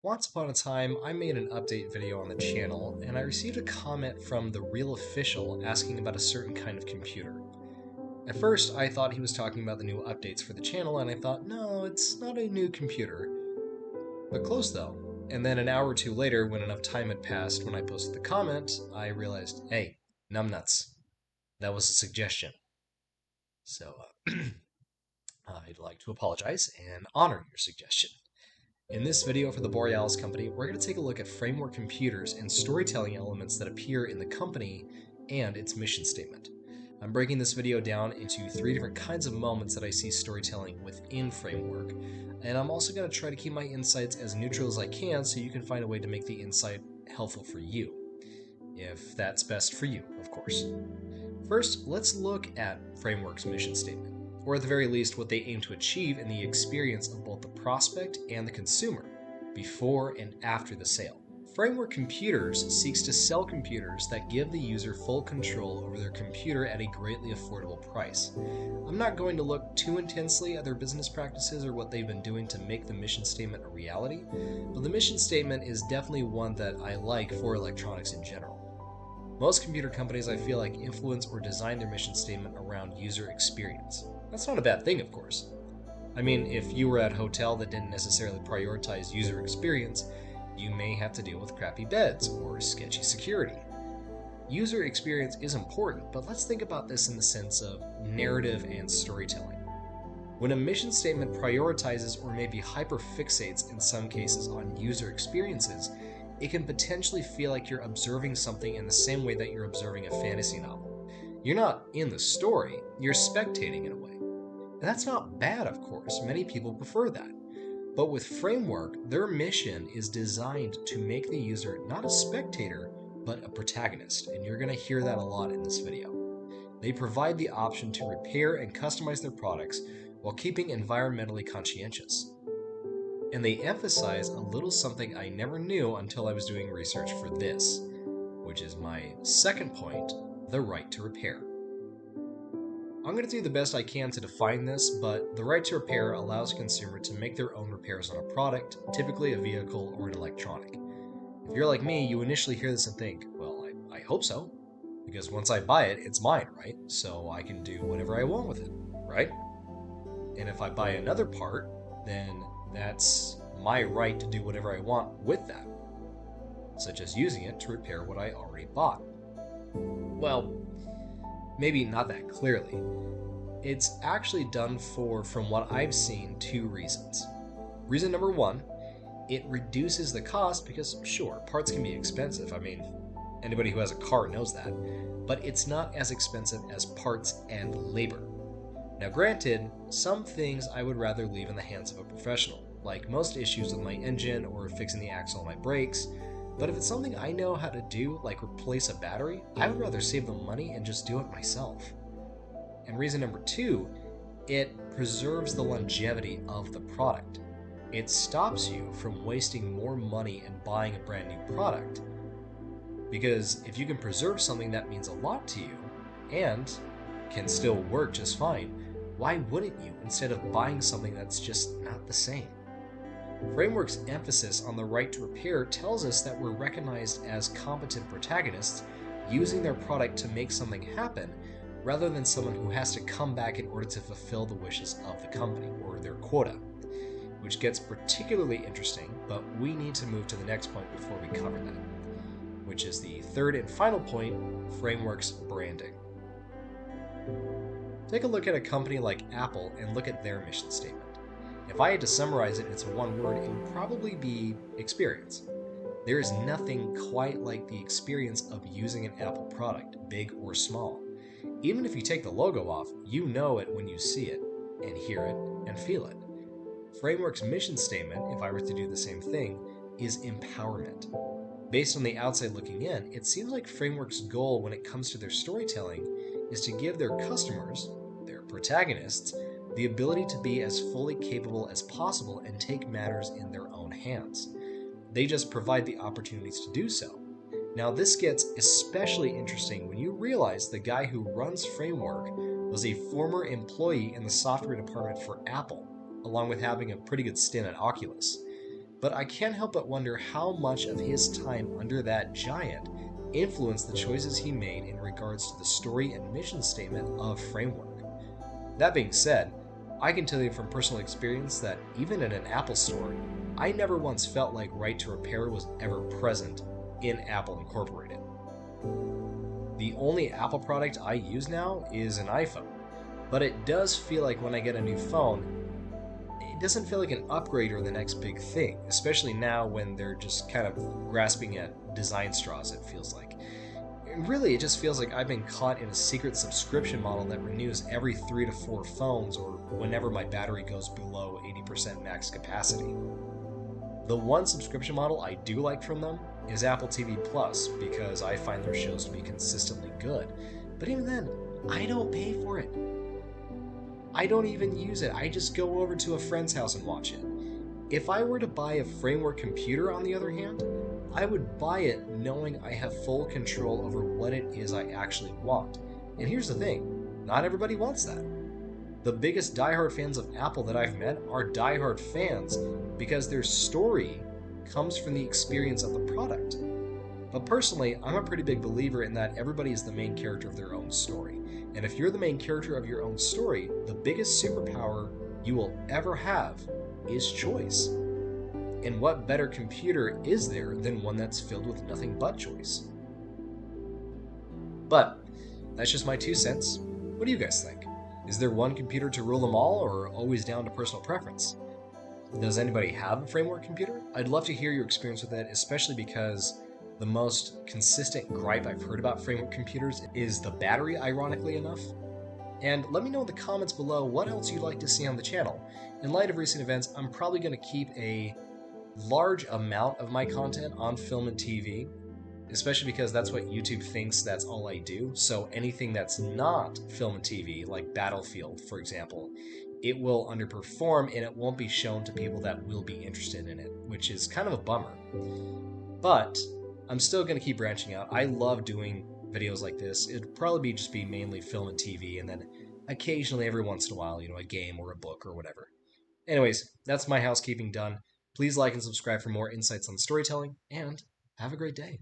Once upon a time, I made an update video on the channel, and I received a comment from the real official asking about a certain kind of computer. At first, I thought he was talking about the new updates for the channel, and I thought, no, it's not a new computer. But close though. And then an hour or two later, when enough time had passed when I posted the comment, I realized, hey, numbnuts, that was a suggestion. So, I'd like to apologize and honor your suggestion. In this video for the Borealis company, we're going to take a look at framework computers and storytelling elements that appear in the company and its mission statement. I'm breaking this video down into 3 different kinds of moments that I see storytelling within framework, and I'm also going to try to keep my insights as neutral as I can so you can find a way to make the insight helpful for you. If that's best for you, of course. First, let's look at framework's mission statement, or at the very least what they aim to achieve in the experience of both the prospect and the consumer, before and after the sale. Framework Computers seeks to sell computers that give the user full control over their computer at a greatly affordable price. I'm not going to look too intensely at their business practices or what they've been doing to make the mission statement a reality, but the mission statement is definitely one that I like for electronics in general. Most computer companies, I feel like, influence or design their mission statement around user experience. That's not a bad thing, of course. I mean, if you were at a hotel that didn't necessarily prioritize user experience, you may have to deal with crappy beds or sketchy security. User experience is important, but let's think about this in the sense of narrative and storytelling. When a mission statement prioritizes or maybe hyperfixates in some cases on user experiences, it can potentially feel like you're observing something in the same way that you're observing a fantasy novel. You're not in the story, you're spectating in a way. And that's not bad, of course, many people prefer that. But with Framework, their mission is designed to make the user not a spectator, but a protagonist, and you're going to hear that a lot in this video. They provide the option to repair and customize their products while keeping environmentally conscientious. And they emphasize a little something I never knew until I was doing research for this, which is my second point, the right to repair. I'm going to do the best I can to define this, but the right to repair allows a consumer to make their own repairs on a product, typically a vehicle or an electronic. If you're like me, you initially hear this and think, well, I hope so, because once I buy it, it's mine, right? So I can do whatever I want with it, right? And if I buy another part, then that's my right to do whatever I want with that, such as using it to repair what I already bought. Well, maybe not that clearly. It's actually done for, from what I've seen, 2 reasons. Reason number 1, it reduces the cost because, sure, parts can be expensive. I mean, anybody who has a car knows that. But it's not as expensive as parts and labor. Now granted, some things I would rather leave in the hands of a professional, like most issues with my engine or fixing the axle on my brakes, but if it's something I know how to do, like replace a battery, I would rather save the money and just do it myself. And reason number 2, it preserves the longevity of the product. It stops you from wasting more money and buying a brand new product. Because if you can preserve something that means a lot to you, and can still work just fine, why wouldn't you instead of buying something that's just not the same? Framework's emphasis on the right to repair tells us that we're recognized as competent protagonists using their product to make something happen, rather than someone who has to come back in order to fulfill the wishes of the company or their quota, which gets particularly interesting, but we need to move to the next point before we cover that, which is the third and final point, Framework's branding. Take a look at a company like Apple and look at their mission statement. If I had to summarize it into one word, it would probably be experience. There is nothing quite like the experience of using an Apple product, big or small. Even if you take the logo off, you know it when you see it, and hear it, and feel it. Framework's mission statement, if I were to do the same thing, is empowerment. Based on the outside looking in, it seems like Framework's goal when it comes to their storytelling is to give their customers, their protagonists, the ability to be as fully capable as possible and take matters in their own hands. They just provide the opportunities to do so. Now this gets especially interesting when you realize the guy who runs Framework was a former employee in the software department for Apple, along with having a pretty good stint at Oculus. but I can't help but wonder how much of his time under that giant influenced the choices he made in regards to the story and mission statement of Framework. That being said, I can tell you from personal experience that even in an Apple store, I never once felt like right to repair was ever present in Apple Incorporated. The only Apple product I use now is an iPhone, but it does feel like when I get a new phone, it doesn't feel like an upgrade or the next big thing, especially now when they're just kind of grasping at design straws, it feels like. Really, it just feels like I've been caught in a secret subscription model that renews every 3 to 4 phones or whenever my battery goes below 80% max capacity. The one subscription model I do like from them is Apple TV Plus because I find their shows to be consistently good. But even then, I don't pay for it. I don't even use it. I just go over to a friend's house and watch it. If I were to buy a Framework computer, on the other hand, I would buy it knowing I have full control over what it is I actually want. And here's the thing, not everybody wants that. The biggest diehard fans of Apple that I've met are diehard fans because their story comes from the experience of the product. But personally, I'm a pretty big believer in that everybody is the main character of their own story. And if you're the main character of your own story, the biggest superpower you will ever have is choice. And what better computer is there than one that's filled with nothing but choice? But that's just my 2 cents. What do you guys think? Is there one computer to rule them all, or always down to personal preference? Does anybody have a Framework computer? I'd love to hear your experience with it, especially because the most consistent gripe I've heard about Framework computers is the battery, ironically enough. And let me know in the comments below what else you'd like to see on the channel. In light of recent events, I'm probably going to keep a large amount of my content on film and TV, especially because that's what YouTube thinks that's all I do. So anything that's not film and TV, like Battlefield, for example, it will underperform and it won't be shown to people that will be interested in it, which is kind of a bummer. But I'm still going to keep branching out. I love doing videos like this. It'd probably just be mainly film and TV, and then occasionally, every once in a while, a game or a book or whatever. Anyways, that's my housekeeping done. Please like and subscribe for more insights on storytelling, and have a great day.